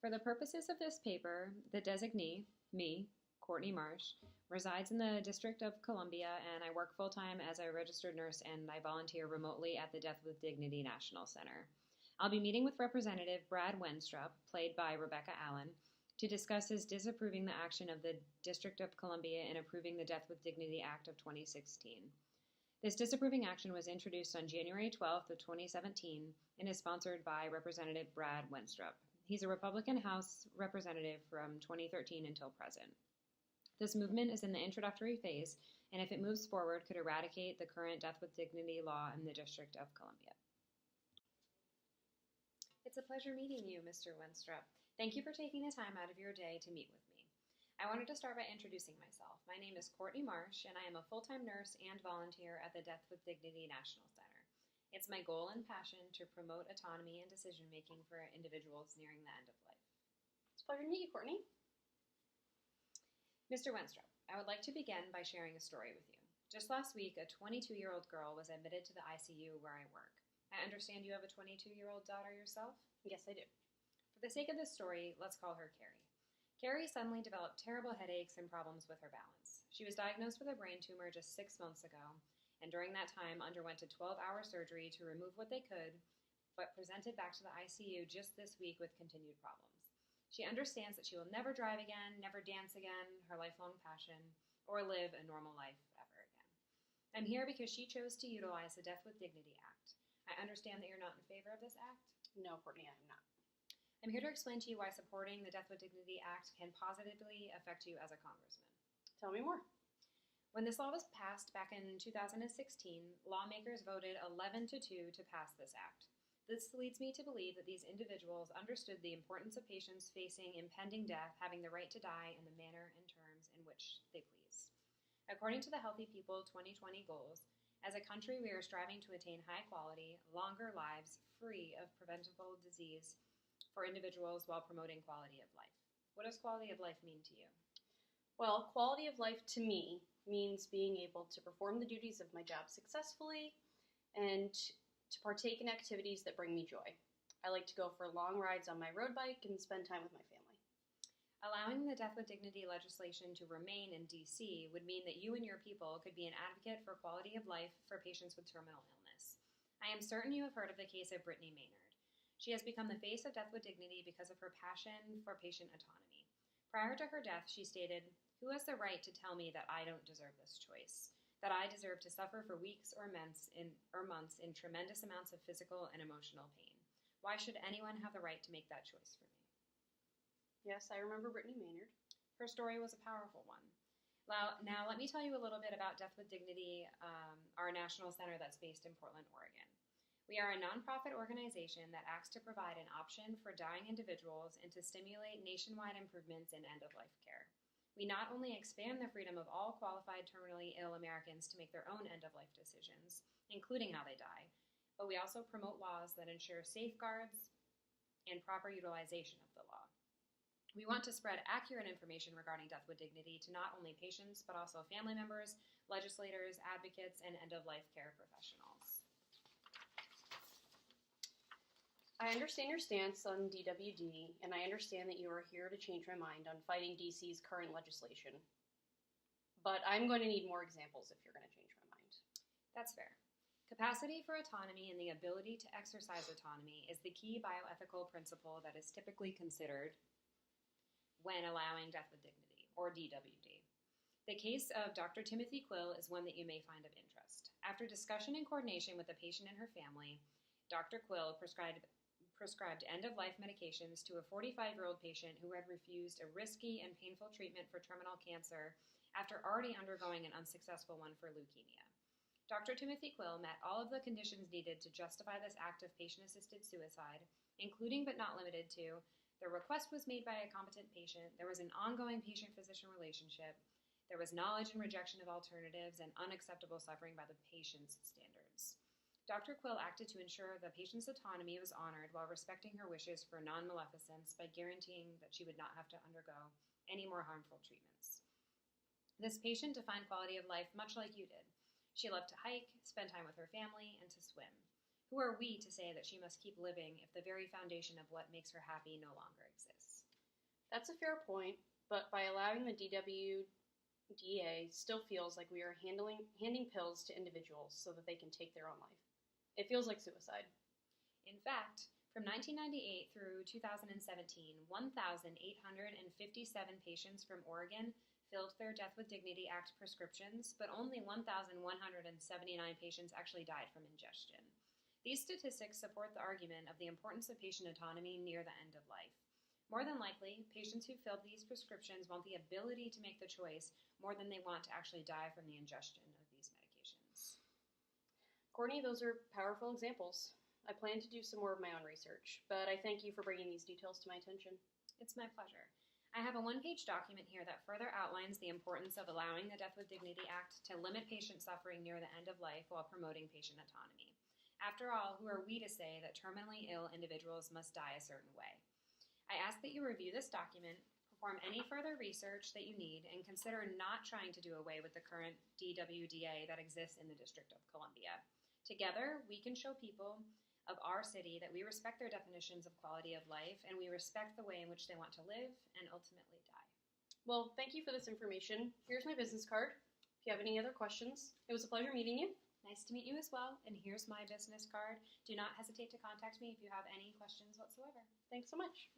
For the purposes of this paper, the designee, me, Courtney Marsh, resides in the District of Columbia, and I work full-time as a registered nurse and I volunteer remotely at the Death with Dignity National Center. I'll be meeting with Representative Brad Wenstrup, played by Rebecca Allen, to discuss his disapproving the action of the District of Columbia in approving the Death with Dignity Act of 2016. This disapproving action was introduced on January 12th of 2017 and is sponsored by Representative Brad Wenstrup. He's a Republican House representative from 2013 until present. This movement is in the introductory phase, and if it moves forward, could eradicate the current Death with Dignity law in the District of Columbia. It's a pleasure meeting you, Mr. Wenstrup. Thank you for taking the time out of your day to meet with me. I wanted to start by introducing myself. My name is Courtney Marsh, and I am a full-time nurse and volunteer at the Death with Dignity National Center. It's my goal and passion to promote autonomy and decision-making for individuals nearing the end of life. It's a pleasure to meet you, Courtney. Mr. Wenstrup, I would like to begin by sharing a story with you. Just last week, a 22-year-old girl was admitted to the ICU where I work. I understand you have a 22-year-old daughter yourself? Yes, I do. For the sake of this story, let's call her Carrie. Carrie suddenly developed terrible headaches and problems with her balance. She was diagnosed with a brain tumor just 6 months ago, and during that time underwent a 12-hour surgery to remove what they could, but presented back to the ICU just this week with continued problems. She understands that she will never drive again, never dance again, her lifelong passion, or live a normal life ever again. I'm here because she chose to utilize the Death with Dignity Act. I understand that you're not in favor of this act? No, Courtney, I am not. I'm here to explain to you why supporting the Death with Dignity Act can positively affect you as a congressman. Tell me more. When this law was passed back in 2016, lawmakers voted 11-2 to pass this act. This leads me to believe that these individuals understood the importance of patients facing impending death having the right to die in the manner and terms in which they please. According to the Healthy People 2020 goals, as a country we are striving to attain high quality, longer lives free of preventable disease for individuals while promoting quality of life. What does quality of life mean to you? Well, quality of life to me means being able to perform the duties of my job successfully and to partake in activities that bring me joy. I like to go for long rides on my road bike and spend time with my family. Allowing the Death with Dignity legislation to remain in D.C. would mean that you and your people could be an advocate for quality of life for patients with terminal illness. I am certain you have heard of the case of Brittany Maynard. She has become the face of Death with Dignity because of her passion for patient autonomy. Prior to her death, she stated, "Who has the right to tell me that I don't deserve this choice? That I deserve to suffer for weeks or months in tremendous amounts of physical and emotional pain? Why should anyone have the right to make that choice for me?" Yes, I remember Brittany Maynard. Her story was a powerful one. Now let me tell you a little bit about Death with Dignity, our national center that's based in Portland, Oregon. We are a nonprofit organization that acts to provide an option for dying individuals and to stimulate nationwide improvements in end-of-life care. We not only expand the freedom of all qualified terminally ill Americans to make their own end-of-life decisions, including how they die, but we also promote laws that ensure safeguards and proper utilization of the law. We want to spread accurate information regarding Death with Dignity to not only patients, but also family members, legislators, advocates, and end-of-life care professionals. I understand your stance on DWD, and I understand that you are here to change my mind on fighting DC's current legislation. But I'm going to need more examples if you're going to change my mind. That's fair. Capacity for autonomy and the ability to exercise autonomy is the key bioethical principle that is typically considered when allowing Death with Dignity, or DWD. The case of Dr. Timothy Quill is one that you may find of interest. After discussion and coordination with the patient and her family, Dr. Quill prescribed end-of-life medications to a 45-year-old patient who had refused a risky and painful treatment for terminal cancer after already undergoing an unsuccessful one for leukemia. Dr. Timothy Quill met all of the conditions needed to justify this act of patient-assisted suicide, including but not limited to the request was made by a competent patient, there was an ongoing patient-physician relationship, there was knowledge and rejection of alternatives, and unacceptable suffering by the patient's standards. Dr. Quill acted to ensure the patient's autonomy was honored while respecting her wishes for non-maleficence by guaranteeing that she would not have to undergo any more harmful treatments. This patient defined quality of life much like you did. She loved to hike, spend time with her family, and to swim. Who are we to say that she must keep living if the very foundation of what makes her happy no longer exists? That's a fair point, but by allowing the DWDA still feels like we are handing pills to individuals so that they can take their own life. It feels like suicide. In fact, from 1998 through 2017, 1,857 patients from Oregon filled their Death with Dignity Act prescriptions, but only 1,179 patients actually died from ingestion. These statistics support the argument of the importance of patient autonomy near the end of life. More than likely, patients who filled these prescriptions want the ability to make the choice more than they want to actually die from the ingestion of these medications. Courtney, those are powerful examples. I plan to do some more of my own research, but I thank you for bringing these details to my attention. It's my pleasure. I have a one-page document here that further outlines the importance of allowing the Death with Dignity Act to limit patient suffering near the end of life while promoting patient autonomy. After all, who are we to say that terminally ill individuals must die a certain way? I ask that you review this document, perform any further research that you need, and consider not trying to do away with the current DWDA that exists in the District of Columbia. Together, we can show people of our city that we respect their definitions of quality of life and we respect the way in which they want to live and ultimately die. Well, thank you for this information. Here's my business card. If you have any other questions, it was a pleasure meeting you. Nice to meet you as well, and here's my business card. Do not hesitate to contact me if you have any questions whatsoever. Thanks so much.